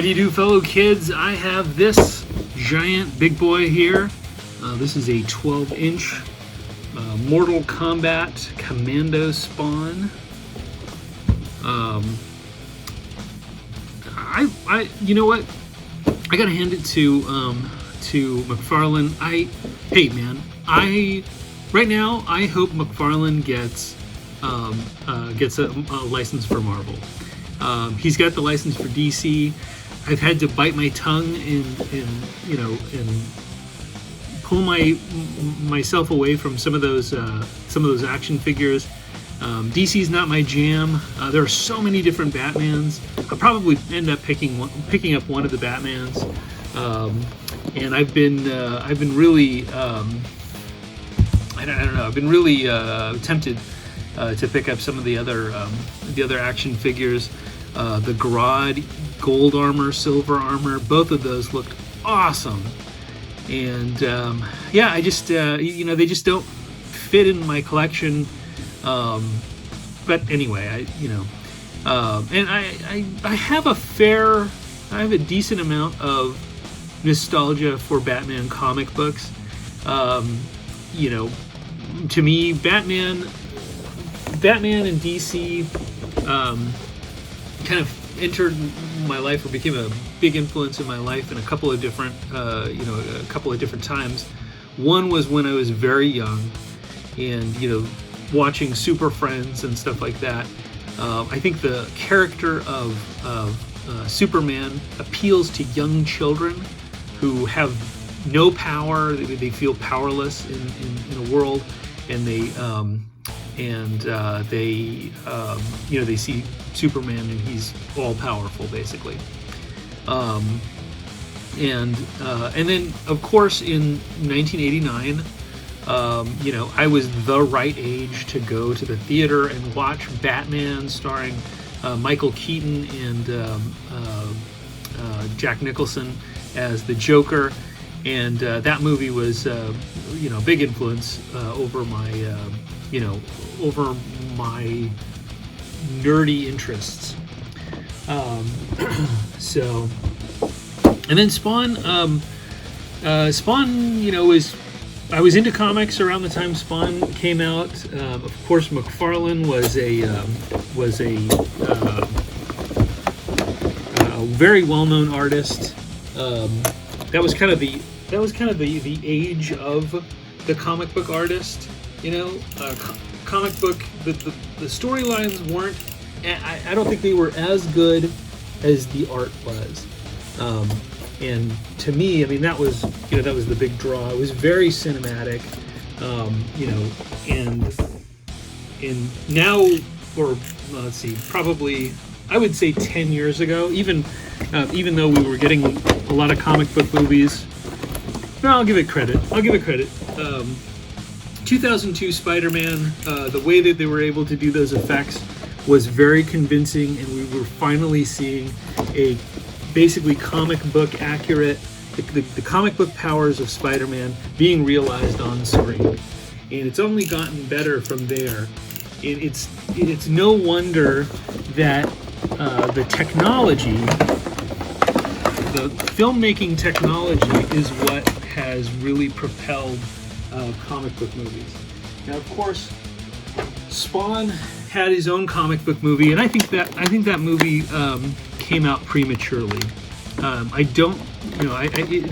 do you do, fellow kids? I have this giant big boy here. This is a 12-inch Mortal Kombat Commando Spawn. You know what? I gotta hand it to McFarlane. Hey man, right now I hope McFarlane gets a license for Marvel. He's got the license for DC. I've had to bite my tongue and pull myself away from some of those action figures. DC's not my jam. There are so many different Batmans. I'll probably end up picking up one of the Batmans. And I've been really I don't know. I've been really tempted to pick up some of the other action figures. The Grodd gold armor, silver armor, both of those looked awesome. And yeah, I just they just don't fit in my collection. But anyway, and I have a decent amount of nostalgia for Batman comic books. To me, Batman and DC kind of entered my life or became a big influence in my life in a couple of different times. One was when I was very young, and watching Super Friends and stuff like that. I think the character of Superman appeals to young children who have no power. They feel powerless in a world, and they see Superman and he's all powerful basically. And then of course in 1989. I was the right age to go to the theater and watch Batman starring Michael Keaton and Jack Nicholson as the Joker, and that movie was big influence over my nerdy interests. So, and then Spawn, I was into comics around the time Spawn came out. Of course, McFarlane was a very well-known artist. That was kind of the age of the comic book artist. Comic book. The storylines weren't. I don't think they were as good as the art was. And to me, that was the big draw. It was very cinematic, and now, or let's see, probably I would say 10 years ago, even though we were getting a lot of comic book movies. No, I'll give it credit. 2002 Spider-Man, the way that they were able to do those effects was very convincing, and we were finally seeing a basically comic book accurate, the comic book powers of Spider-Man being realized on screen, and it's only gotten better from there. It's no wonder that the technology, the filmmaking technology, is what has really propelled comic book movies. Now, of course, Spawn had his own comic book movie, and I think that movie came out prematurely.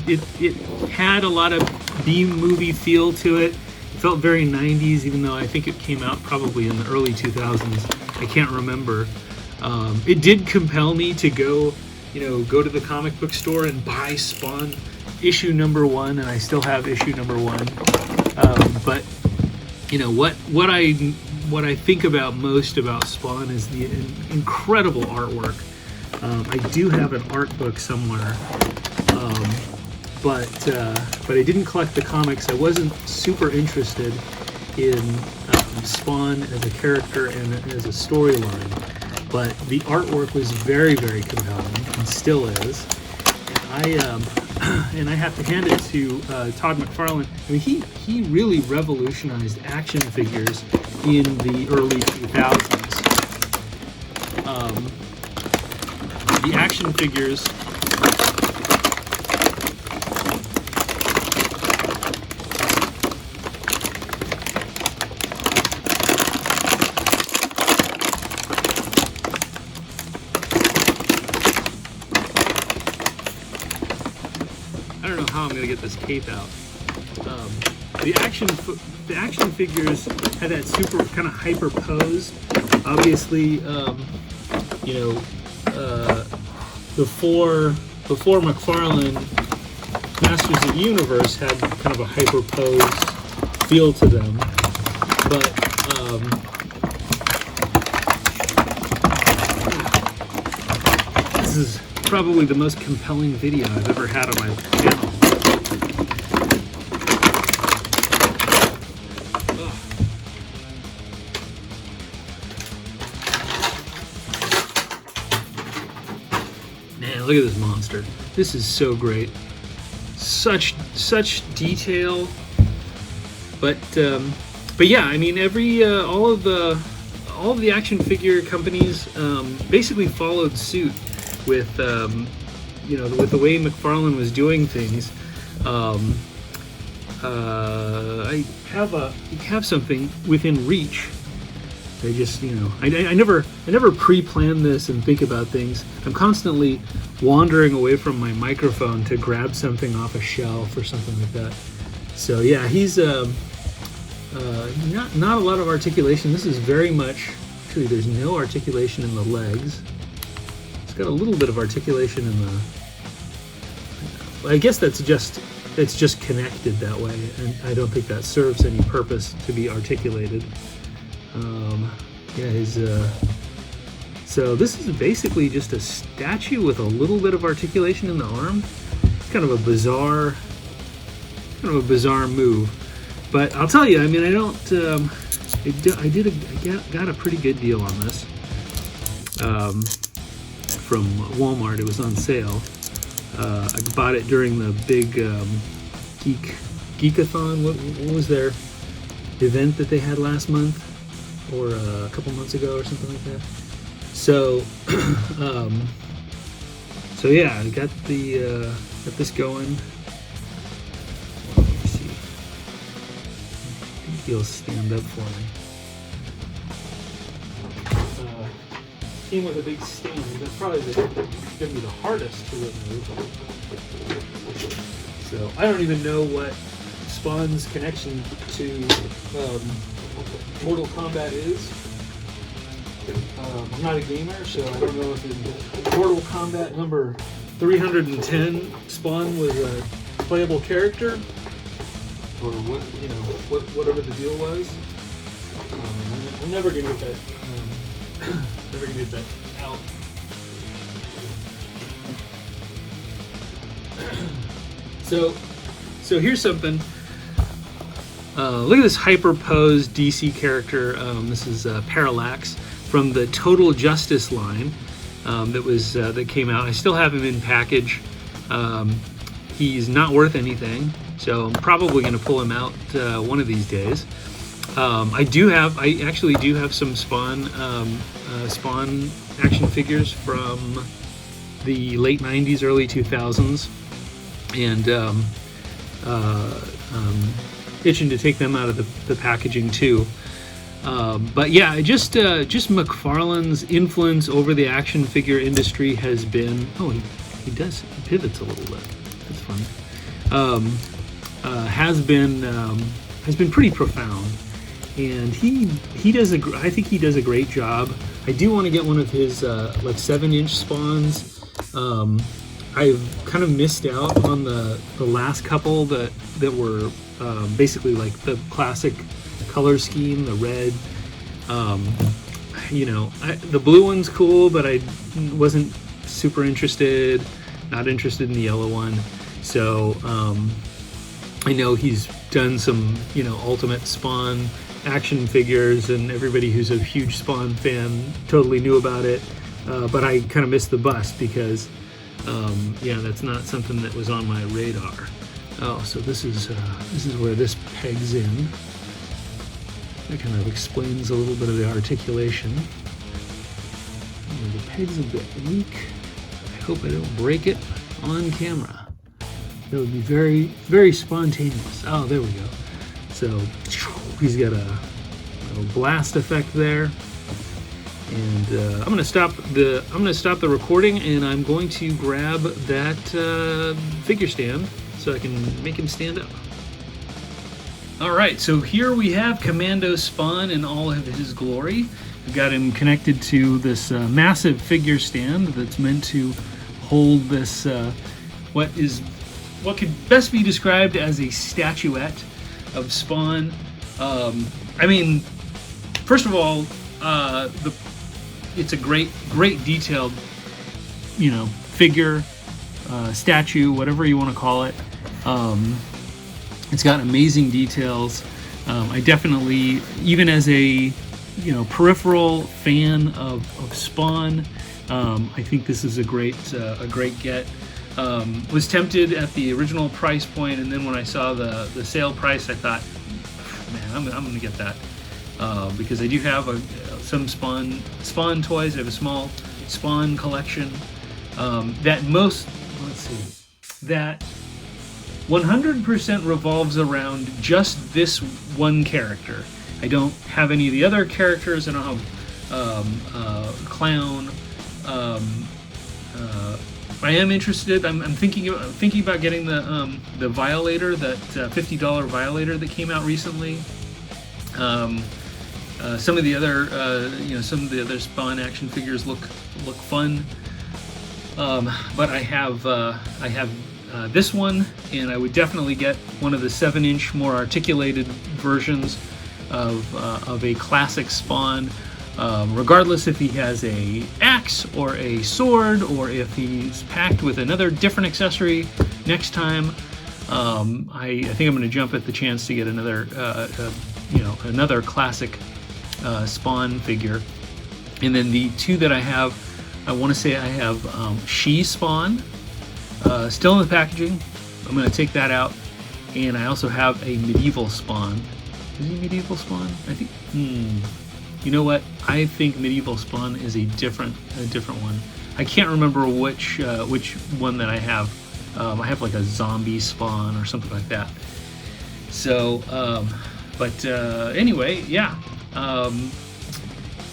It had a lot of B-movie feel to it. It felt very 90s, even though I think it came out probably in the early 2000s. I can't remember. It did compel me to go to the comic book store and buy Spawn issue number 1, and I still have issue number 1. But what I think about most about Spawn is the incredible artwork. I do have an art book somewhere, but I didn't collect the comics. I wasn't super interested in Spawn as a character and as a storyline, but the artwork was very, very compelling and still is. And I have to hand it to Todd McFarlane. He really revolutionized action figures in the early 2000s. The action figures I'm gonna get this cape out. The action figures had that super kind of hyper pose. Obviously, you know, before McFarlane, Masters of the Universe had kind of a hyper pose feel to them, but this is probably the most compelling video I've ever had on my channel. Man, look at this monster. This is so great. Such detail. But yeah, I mean, all of the action figure companies basically followed suit with you know, with the way McFarlane was doing things. I have something within reach. I just, you know, I never pre-plan this and think about things. I'm constantly wandering away from my microphone to grab something off a shelf or something like that. So yeah, he's not a lot of articulation. This is very much, actually there's no articulation in the legs. It's got a little bit of articulation in the, I guess it's just connected that way, and I don't think that serves any purpose to be articulated. Yeah, so this is basically just a statue with a little bit of articulation in the arm. It's kind of a bizarre move, but I'll tell you, I mean, I got a pretty good deal on this from Walmart. It was on sale. I bought it during the big Geekathon. What was their event that they had last month? Or a couple months ago or something like that. So so yeah, I got this going. Let me see. I think he'll stand up for me. Came with a big stand. That's probably going to be the hardest to remove. So I don't even know what Spawn's connection to Mortal Kombat is. I'm not a gamer, so I don't know if in Mortal Kombat number 310 Spawn was a playable character, or what, you know, whatever the deal was. I'm never gonna get that. Never gonna get that out. So here's something. Look at this hyper-posed DC character. This is Parallax from the Total Justice line that came out. I still have him in package. He's not worth anything, so I'm probably going to pull him out one of these days. I actually do have some Spawn action figures from the late 90s, early 2000s, and itching to take them out of the packaging too. But yeah, just McFarlane's influence over the action figure industry has been, he pivots a little bit. That's funny. Has been pretty profound, and I think he does a great job. I do want to get one of his like 7-inch Spawns. I've kind of missed out on the last couple that were basically like the classic color scheme, the red. You know, the blue one's cool, but I wasn't super interested. Not interested in the yellow one. So I know he's done some, you know, Ultimate Spawn action figures, and everybody who's a huge Spawn fan totally knew about it. But I kind of missed the bus because, yeah, that's not something that was on my radar. Oh, so this is where this pegs in. That kind of explains a little bit of the articulation. The peg's a bit weak. I hope I don't break it on camera. That would be very, very spontaneous. Oh, there we go. So he's got a blast effect there. And I'm gonna stop the recording, and I'm going to grab that figure stand so I can make him stand up. Alright, so here we have Commando Spawn in all of his glory. We've got him connected to this massive figure stand that's meant to hold this, what could best be described as a statuette of Spawn. I mean, first of all, it's a great detailed, figure, statue, whatever you want to call it. It's got amazing details. I definitely, even as a peripheral fan of Spawn, I think this is a great get. Was tempted at the original price point, and then when I saw the sale price, I thought, man, I'm gonna get that, because I do have some Spawn toys. I have a small Spawn collection. That 100% revolves around just this one character. I don't have any of the other characters. I don't have Clown. I am interested. I'm thinking about getting the Violator, that $50 Violator that came out recently. Some of the other Spawn action figures look fun. But I have this one, and I would definitely get one of the 7-inch, more articulated versions of a classic Spawn. Regardless if he has a axe or a sword, or if he's packed with another different accessory next time. I think I'm going to jump at the chance to get another classic Spawn figure. And then the two that I have, I want to say I have She Spawn, still in the packaging. I'm going to take that out. And I also have a Medieval Spawn. Is he Medieval Spawn? I think. You know what? I think Medieval Spawn is a different one. I can't remember which one that I have. I have like a zombie Spawn or something like that. So, anyway, yeah.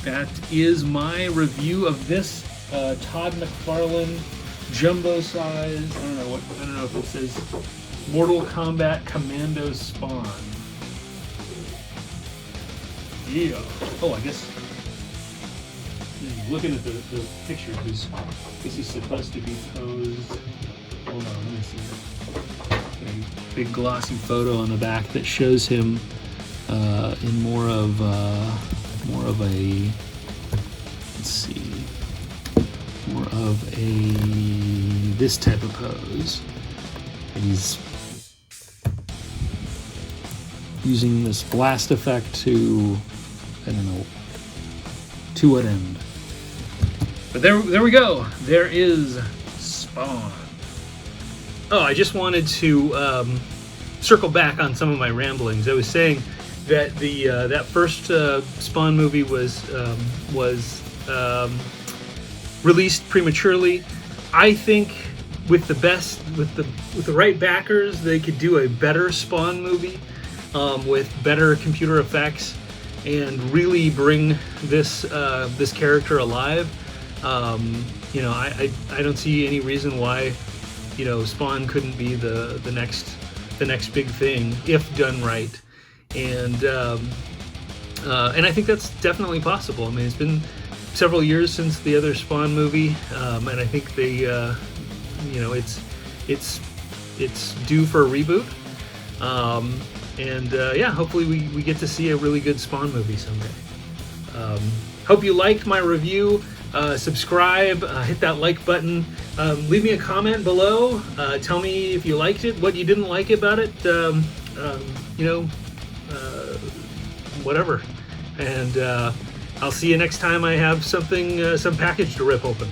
That is my review of this Todd McFarlane jumbo size. I don't know if it says Mortal Kombat Commando Spawn. Yeah. Oh, I guess looking at the picture, this is supposed to be posed. Hold on, let me see. A big glossy photo on the back that shows him in more of a. Let's see. More of a this type of pose. And he's using this blast effect to, I don't know, to what end. But there we go. There is Spawn. Oh, I just wanted to circle back on some of my ramblings. I was saying that that first Spawn movie was released prematurely. I think with the right backers, they could do a better Spawn movie. With better computer effects, and really bring this character alive. I don't see any reason why Spawn couldn't be the next big thing if done right, and I think that's definitely possible. I mean, it's been several years since the other Spawn movie, and I think they it's due for a reboot. Hopefully we get to see a really good Spawn movie someday. Hope you liked my review. Subscribe, hit that like button. Leave me a comment below. Tell me if you liked it, what you didn't like about it. Whatever. And I'll see you next time I have some package to rip open.